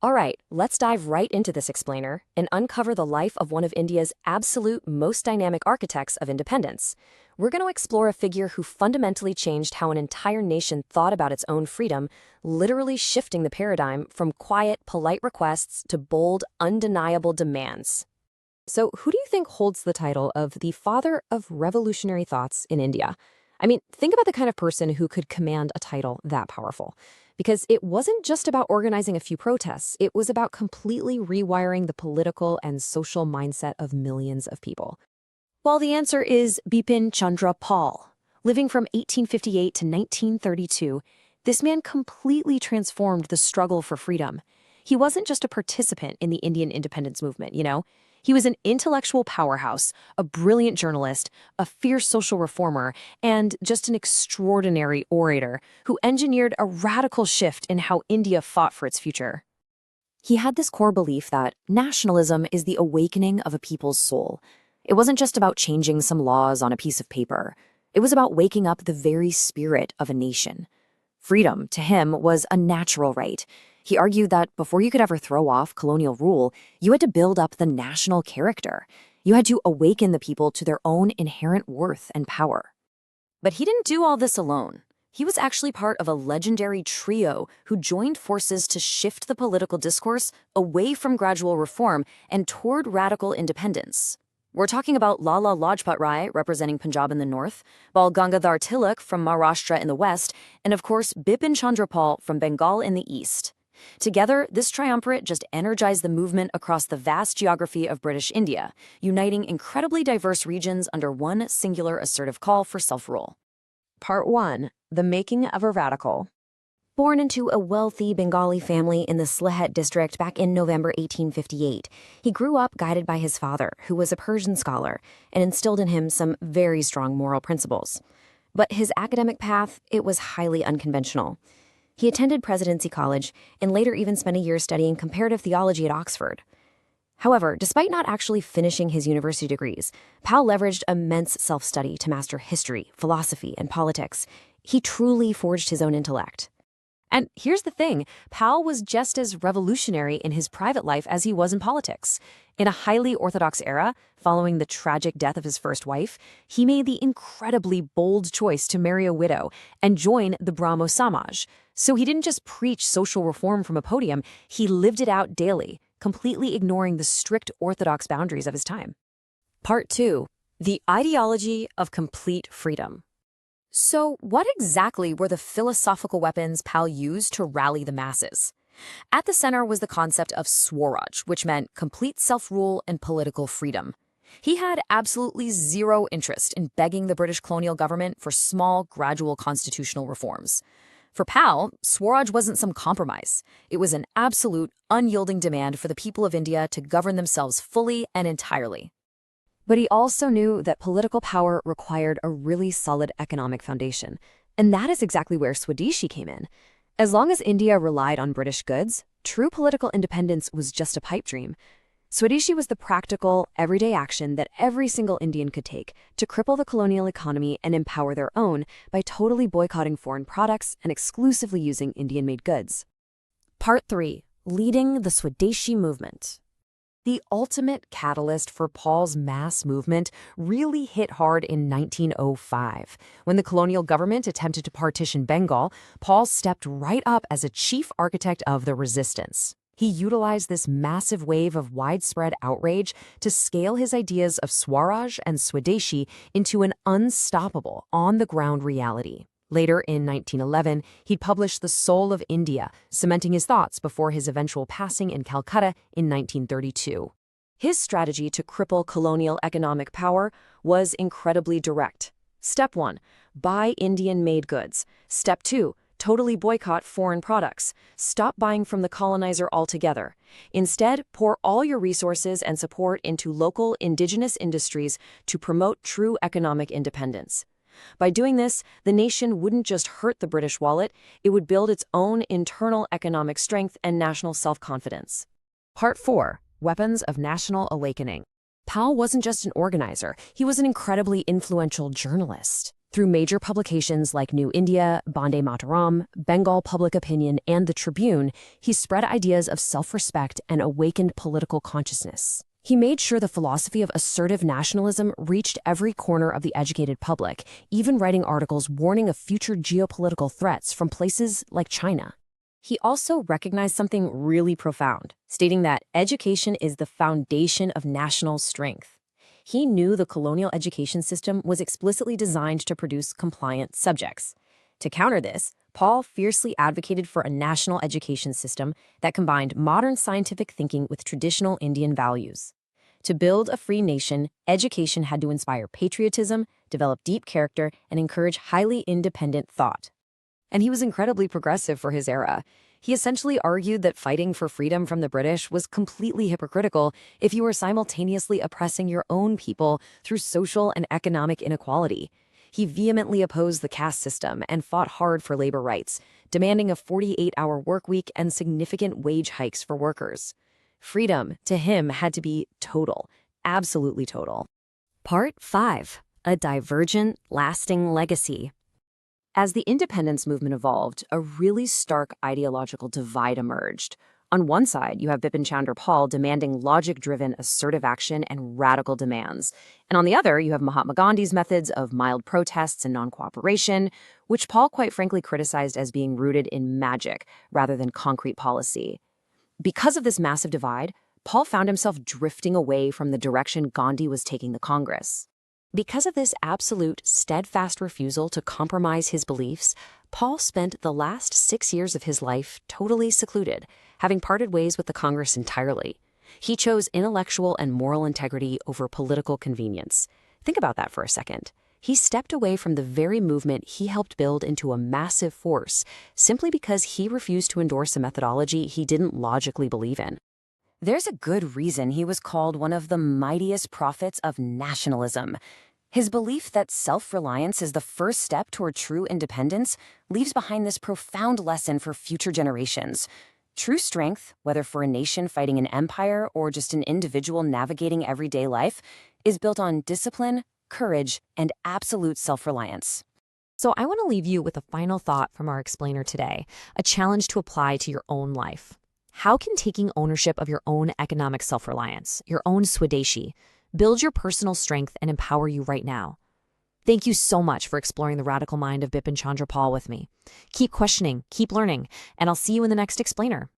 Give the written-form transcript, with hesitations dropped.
All right, let's dive right into this explainer and uncover the life of one of India's absolute most dynamic architects of independence. We're going to explore a figure who fundamentally changed how an entire nation thought about its own freedom, literally shifting the paradigm from quiet, polite requests to bold, undeniable demands. So, who do you think holds the title of the father of revolutionary thoughts in India? I mean, think about the kind of person who could command a title that powerful. Because it wasn't just about organizing a few protests, it was about completely rewiring the political and social mindset of millions of people. Well, the answer is Bipin Chandra Pal. Living from 1858 to 1932, this man completely transformed the struggle for freedom. He wasn't just a participant in the Indian independence movement. He was an intellectual powerhouse, a brilliant journalist, a fierce social reformer, and just an extraordinary orator who engineered a radical shift in how India fought for its future. He had this core belief that nationalism is the awakening of a people's soul. It wasn't just about changing some laws on a piece of paper. It was about waking up the very spirit of a nation. Freedom, to him, was a natural right. He argued that before you could ever throw off colonial rule, you had to build up the national character. You had to awaken the people to their own inherent worth and power. But he didn't do all this alone. He was actually part of a legendary trio who joined forces to shift the political discourse away from gradual reform and toward radical independence. We're talking about Lal-Bal-Pal Rai, representing Punjab in the north, Bal Gangadhar Tilak from Maharashtra in the west, and of course Bipin Chandra Pal from Bengal in the east. Together, this triumvirate just energized the movement across the vast geography of British India, uniting incredibly diverse regions under one singular assertive call for self-rule. Part 1. The Making of a Radical. Born into a wealthy Bengali family in the Sylhet district back in November 1858, he grew up guided by his father, who was a Persian scholar, and instilled in him some very strong moral principles. But his academic path, it was highly unconventional. He attended Presidency College and later even spent a year studying comparative theology at Oxford. However, despite not actually finishing his university degrees, Pal leveraged immense self-study to master history, philosophy, and politics. He truly forged his own intellect. And here's the thing, Pal was just as revolutionary in his private life as he was in politics. In a highly orthodox era, following the tragic death of his first wife, he made the incredibly bold choice to marry a widow and join the Brahmo Samaj. So he didn't just preach social reform from a podium, he lived it out daily, completely ignoring the strict orthodox boundaries of his time. Part 2. The Ideology of Complete Freedom. So what exactly were the philosophical weapons Pal used to rally the masses? At the center was the concept of Swaraj, which meant complete self-rule and political freedom. He had absolutely zero interest in begging the British colonial government for small, gradual constitutional reforms. For Pal, Swaraj wasn't some compromise. It was an absolute, unyielding demand for the people of India to govern themselves fully and entirely. But he also knew that political power required a really solid economic foundation, and that is exactly where Swadeshi came in. As long as India relied on British goods, true political independence was just a pipe dream. Swadeshi was the practical, everyday action that every single Indian could take to cripple the colonial economy and empower their own by totally boycotting foreign products and exclusively using Indian-made goods. Part 3. Leading the Swadeshi movement. The ultimate catalyst for Pal's mass movement really hit hard in 1905. When the colonial government attempted to partition Bengal, Pal stepped right up as a chief architect of the resistance. He utilized this massive wave of widespread outrage to scale his ideas of Swaraj and Swadeshi into an unstoppable, on-the-ground reality. Later, in 1911, he'd published The Soul of India, cementing his thoughts before his eventual passing in Calcutta in 1932. His strategy to cripple colonial economic power was incredibly direct. Step 1. Buy Indian-made goods. Step 2. Totally boycott foreign products. Stop buying from the colonizer altogether. Instead, pour all your resources and support into local indigenous industries to promote true economic independence. By doing this, the nation wouldn't just hurt the British wallet, it would build its own internal economic strength and national self-confidence. Part 4. Weapons of National Awakening. Pal wasn't just an organizer, he was an incredibly influential journalist. Through major publications like New India, Bande Mataram, Bengal Public Opinion, and the Tribune, he spread ideas of self-respect and awakened political consciousness. He made sure the philosophy of assertive nationalism reached every corner of the educated public, even writing articles warning of future geopolitical threats from places like China. He also recognized something really profound, stating that education is the foundation of national strength. He knew the colonial education system was explicitly designed to produce compliant subjects. To counter this, Paul fiercely advocated for a national education system that combined modern scientific thinking with traditional Indian values. To build a free nation, education had to inspire patriotism, develop deep character, and encourage highly independent thought. And he was incredibly progressive for his era. He essentially argued that fighting for freedom from the British was completely hypocritical if you were simultaneously oppressing your own people through social and economic inequality. He vehemently opposed the caste system and fought hard for labor rights, demanding a 48-hour workweek and significant wage hikes for workers. Freedom, to him, had to be total, absolutely total. Part 5. A Divergent, Lasting Legacy. As the independence movement evolved, a really stark ideological divide emerged. On one side, you have Bipin Chandra Pal demanding logic-driven, assertive action and radical demands. And on the other, you have Mahatma Gandhi's methods of mild protests and non-cooperation, which Paul quite frankly criticized as being rooted in magic rather than concrete policy. Because of this massive divide, Paul found himself drifting away from the direction Gandhi was taking the Congress. Because of this absolute, steadfast refusal to compromise his beliefs, Paul spent the last 6 years of his life totally secluded, having parted ways with the Congress entirely. He chose intellectual and moral integrity over political convenience. Think about that for a second. He stepped away from the very movement he helped build into a massive force simply because he refused to endorse a methodology he didn't logically believe in. There's a good reason he was called one of the mightiest prophets of nationalism. His belief that self-reliance is the first step toward true independence leaves behind this profound lesson for future generations. True strength, whether for a nation fighting an empire or just an individual navigating everyday life, is built on discipline, courage, and absolute self-reliance. So I want to leave you with a final thought from our explainer today, a challenge to apply to your own life. How can taking ownership of your own economic self-reliance, your own Swadeshi, build your personal strength and empower you right now? Thank you so much for exploring the radical mind of Bipin Chandra Pal with me. Keep questioning, keep learning, and I'll see you in the next explainer.